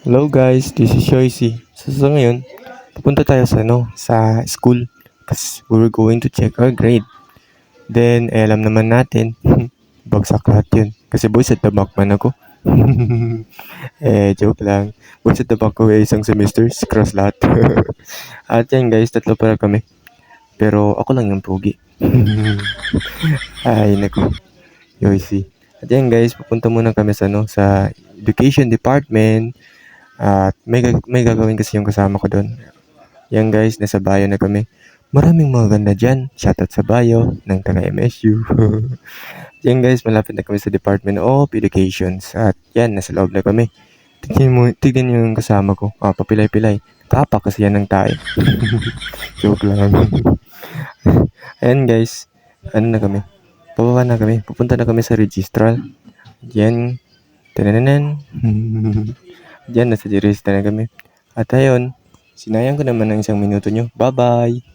Hello guys, this is Shoisy. So ngayon, pupunta tayo sa school kasi we're going to check our grade. Then, alam naman natin, bagsak lahat yun. Kasi boys at the back man ako. Joke lang. Boys at the back ko isang semester, cross lahat. At yan guys, tatlo para kami. Pero ako lang yung pogi. Ay, naku. Yosi. At yan guys, pupunta muna kami sa education department. At may gagawin kasi yung kasama ko doon. Yan guys, nasa bio na kami. Maraming mga ganda dyan. Shoutout sa bio ng taga MSU. Yan guys, malapit na kami sa Department of Educations. At yan, nasa loob na kami. Tignan mo yung kasama ko. Papilay-pilay. Kapa kasi yan ng tae. Joke lang. Ayan guys, ano na kami? Pababa na kami. Pupunta na kami sa registrar. Yan. Tanananan. Diyan, nasa register na kami. At ayun, sinayang ko naman ng isang minuto nyo. Bye-bye!